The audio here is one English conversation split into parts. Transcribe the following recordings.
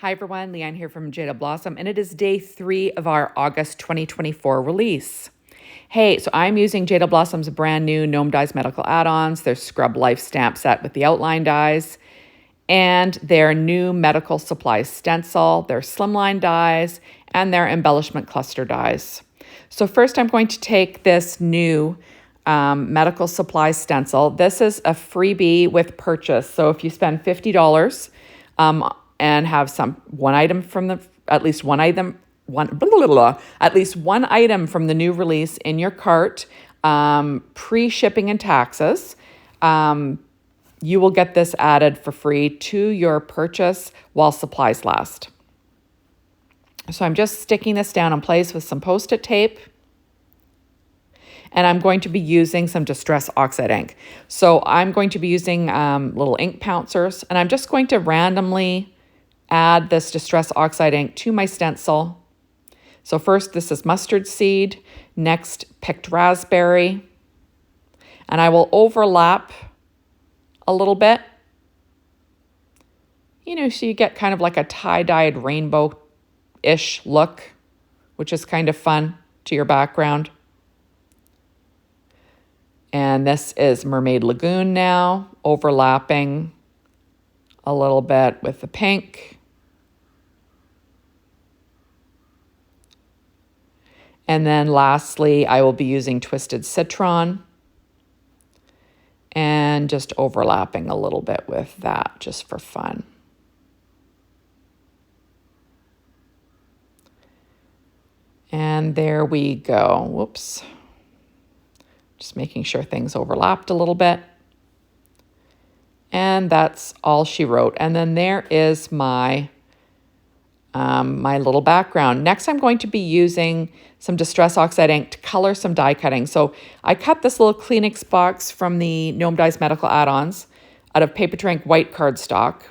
Hi everyone, Leanne here from Jaded Blossom, and it is day 3 of our August 2024 release. Hey, so I'm using Jaded Blossom's brand new Gnome Dies Medical Add-ons, their Scrub Life stamp set with the outline dies, and their new medical supplies stencil, their slimline dies, and their embellishment cluster dies. So first I'm going to take this new medical supplies stencil. This is a freebie with purchase. So if you spend $50, and have at least one item from the new release in your cart, pre-shipping and taxes, you will get this added for free to your purchase while supplies last. So I'm just sticking this down in place with some Post-it tape. And I'm going to be using some Distress Oxide ink. So I'm going to be using little ink pouncers, and I'm just going to randomly add this Distress Oxide ink to my stencil. So first, this is mustard seed, next picked raspberry, and I will overlap a little bit, so you get kind of like a tie-dyed rainbow-ish look, which is kind of fun to your background. And this is Mermaid Lagoon now, overlapping a little bit with the pink. And then lastly, I will be using Twisted Citron and just overlapping a little bit with that just for fun. And there we go. Whoops. Just making sure things overlapped a little bit. And that's all she wrote. And then there is my my little background. Next, I'm going to be using some Distress Oxide ink to color some die cutting. So I cut this little Kleenex box from the Gnome Dies Medical Add-ons out of Papertrink white cardstock.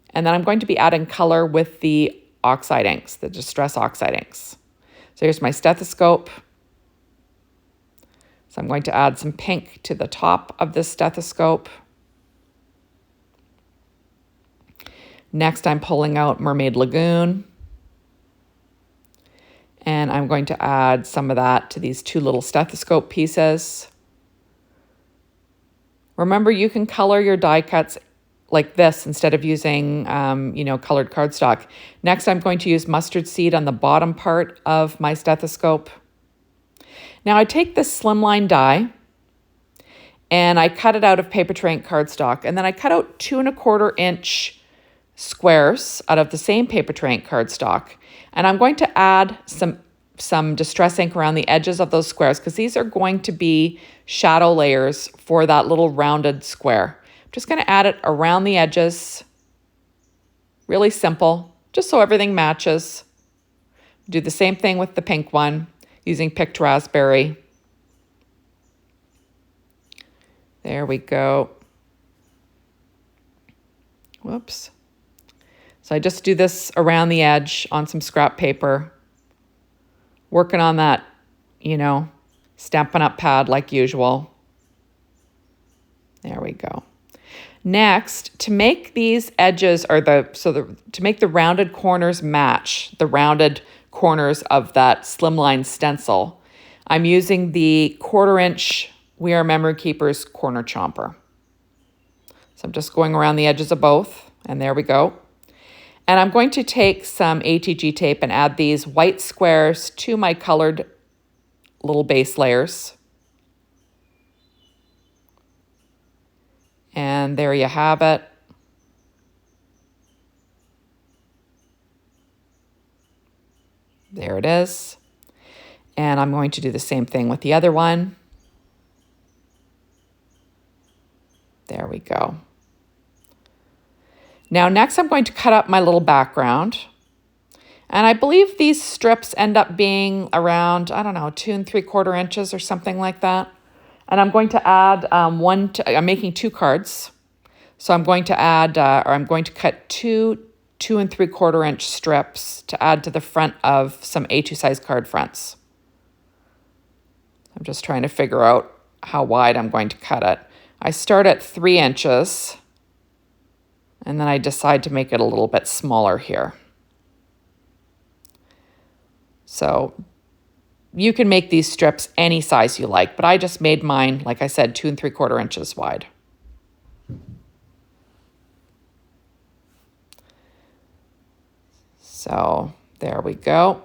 And then I'm going to be adding color with the oxide inks, the Distress Oxide inks. So here's my stethoscope. So I'm going to add some pink to the top of this stethoscope. Next, I'm pulling out Mermaid Lagoon. And I'm going to add some of that to these two little stethoscope pieces. Remember, you can color your die cuts like this instead of using, colored cardstock. Next, I'm going to use mustard seed on the bottom part of my stethoscope. Now, I take this slimline die and I cut it out of Papertrink cardstock. And then I cut out 2 1/4 inch squares out of the same Papertrink cardstock. And I'm going to add some distress ink around the edges of those squares because these are going to be shadow layers for that little rounded square. I'm just going to add it around the edges. Really simple, just so everything matches. Do the same thing with the pink one using picked raspberry. There we go. Whoops. So I just do this around the edge on some scrap paper, working on that, Stampin' Up! Pad like usual. There we go. Next, to make these edges to make the rounded corners match the rounded corners of that slimline stencil, I'm using the 1/4 inch We Are Memory Keepers corner chomper. So I'm just going around the edges of both, and there we go. And I'm going to take some ATG tape and add these white squares to my colored little base layers. And there you have it. There it is. And I'm going to do the same thing with the other one. There we go. Now, next I'm going to cut up my little background. And I believe these strips end up being around, 2 3/4 inches or something like that. And I'm going to add I'm making 2 cards. So I'm going to add, I'm going to cut 2 2 3/4 inch strips to add to the front of some A2 size card fronts. I'm just trying to figure out how wide I'm going to cut it. I start at 3 inches. And then I decide to make it a little bit smaller here. So you can make these strips any size you like, but I just made mine, like I said, 2 3/4 inches wide. So there we go.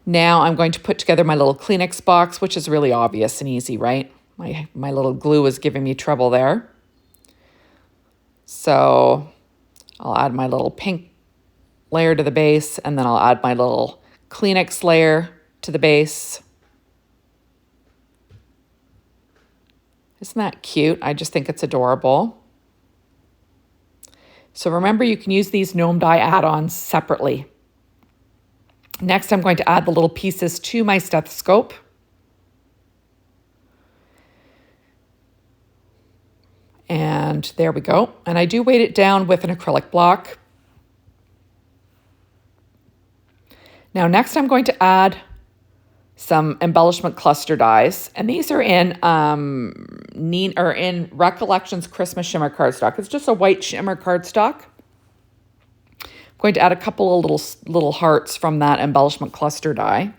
Now I'm going to put together my little Kleenex box, which is really obvious and easy, right? My little glue is giving me trouble there. So I'll add my little pink layer to the base, and then I'll add my little Kleenex layer to the base. Isn't that cute? I just think it's adorable. So remember, you can use these gnome die add-ons separately. Next, I'm going to add the little pieces to my stethoscope. And there we go. And I do weight it down with an acrylic block. Now, next I'm going to add some embellishment cluster dies. And these are in Recollections Christmas Shimmer cardstock. It's just a white shimmer cardstock. I'm going to add a couple of little hearts from that embellishment cluster die.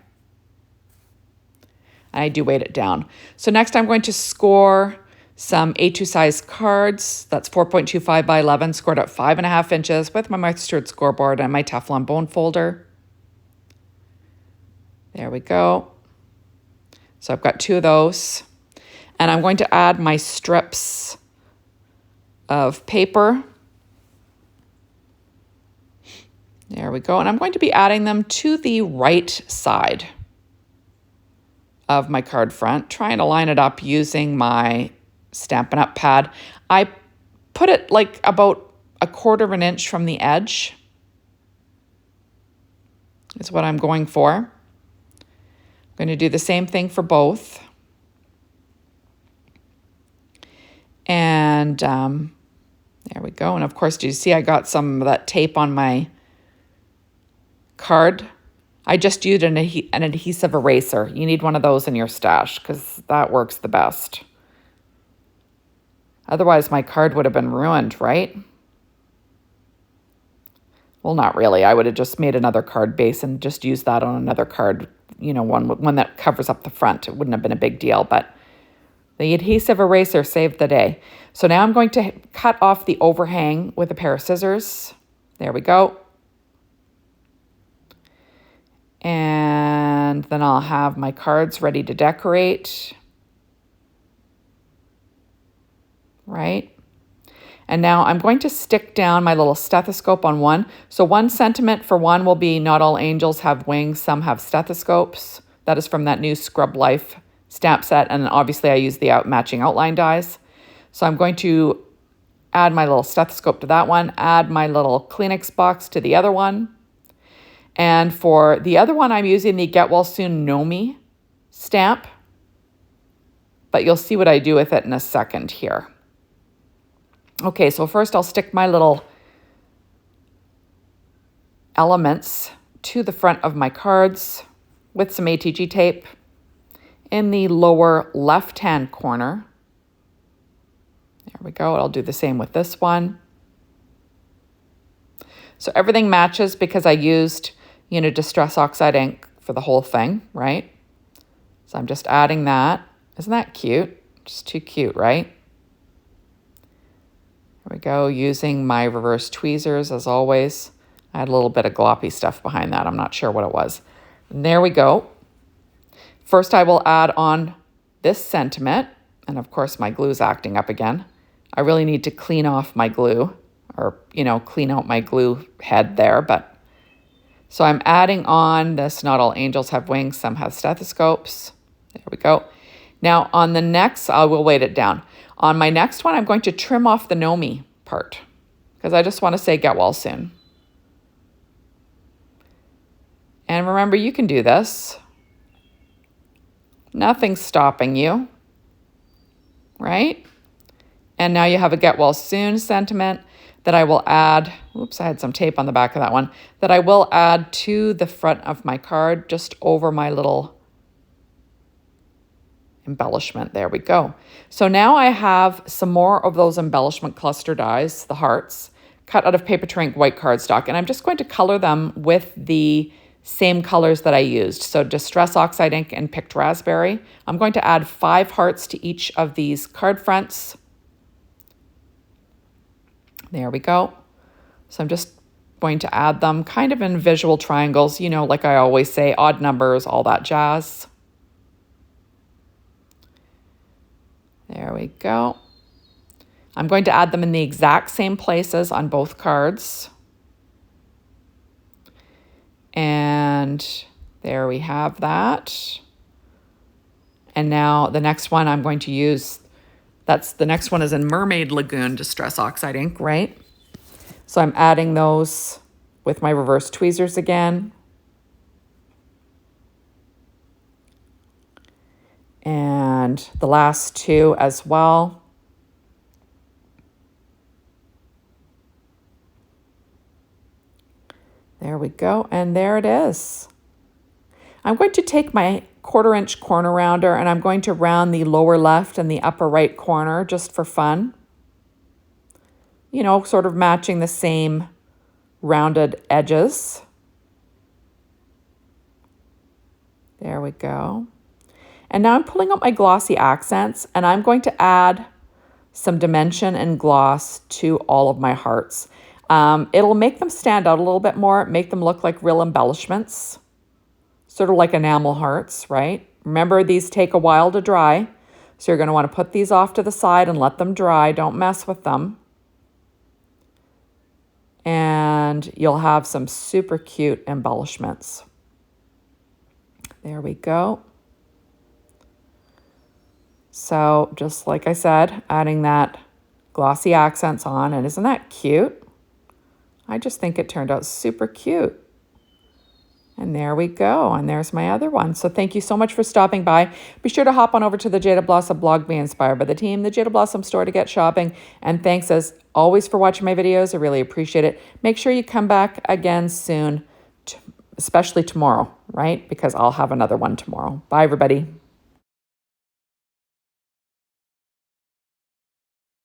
I do weight it down. So next I'm going to score some A2 size cards. That's 4.25 by 11, scored at 5.5 inches with my mustard scoreboard and my Teflon bone folder. There we go. So I've got 2 of those. And I'm going to add my strips of paper. There we go. And I'm going to be adding them to the right side of my card front, trying to line it up using my Stampin' Up pad. I put it like about 1/4 inch from the edge is what I'm going for. I'm going to do the same thing for both. And there we go. And of course, do you see I got some of that tape on my card? I just used an adhesive eraser. You need one of those in your stash because that works the best. Otherwise, my card would have been ruined, right? Well, not really. I would have just made another card base and just used that on another card, you know, one that covers up the front. It wouldn't have been a big deal, but the adhesive eraser saved the day. So now I'm going to cut off the overhang with a pair of scissors. There we go. And then I'll have my cards ready to decorate. Right? And now I'm going to stick down my little stethoscope on one. So 1 sentiment for one will be not all angels have wings, some have stethoscopes. That is from that new Scrub Life stamp set. And obviously I use the matching outline dies. So I'm going to add my little stethoscope to that one, add my little Kleenex box to the other one. And for the other one, I'm using the Get Well Soon Nomi stamp. But you'll see what I do with it in a second here. Okay, so first I'll stick my little elements to the front of my cards with some ATG tape in the lower left-hand corner. There we go. I'll do the same with this one. So everything matches because I used, you know, Distress Oxide ink for the whole thing, right? So I'm just adding that. Isn't that cute? Just too cute, right? There we go, using my reverse tweezers as always. I had a little bit of gloppy stuff behind that. I'm not sure what it was. And there we go. First I will add on this sentiment. And of course my glue's acting up again. I really need to clean off my glue or, you know, clean out my glue head there. But so I'm adding on this Not All Angels Have Wings, Some Have Stethoscopes. There we go. Now on the next, I will weight it down. On my next one, I'm going to trim off the Nomi part because I just want to say get well soon. And remember, you can do this. Nothing's stopping you, right? And now you have a get well soon sentiment that I will add. Oops, I had some tape on the back of that one. That I will add to the front of my card, just over my little embellishment. There we go. So now I have some more of those embellishment cluster dies, the hearts, cut out of Paper Trink white cardstock. And I'm just going to color them with the same colors that I used. So Distress Oxide ink and Picked Raspberry. I'm going to add 5 hearts to each of these card fronts. There we go. So I'm just going to add them kind of in visual triangles, you know, like I always say, odd numbers, all that jazz. There we go. I'm going to add them in the exact same places on both cards. And there we have that. And now the next one I'm going to use, the next one is in Mermaid Lagoon Distress Oxide ink, right? So I'm adding those with my reverse tweezers again. And the last 2 as well. There we go, and there it is. I'm going to take my 1/4 inch corner rounder and I'm going to round the lower left and the upper right corner just for fun. You know, sort of matching the same rounded edges. There we go. And now I'm pulling up my glossy accents and I'm going to add some dimension and gloss to all of my hearts. It'll make them stand out a little bit more, make them look like real embellishments, sort of like enamel hearts, right? Remember, these take a while to dry, so you're going to want to put these off to the side and let them dry. Don't mess with them. And you'll have some super cute embellishments. There we go. So just like I said, adding that glossy accents on, and isn't that cute? I just think it turned out super cute. And there we go. And there's my other one. So thank you so much for stopping by. Be sure to hop on over to the Jaded Blossom blog, Be Inspired by the Team, the Jaded Blossom store to get shopping. And thanks as always for watching my videos. I really appreciate it. Make sure you come back again soon, especially tomorrow, right? Because I'll have another one tomorrow. Bye, everybody.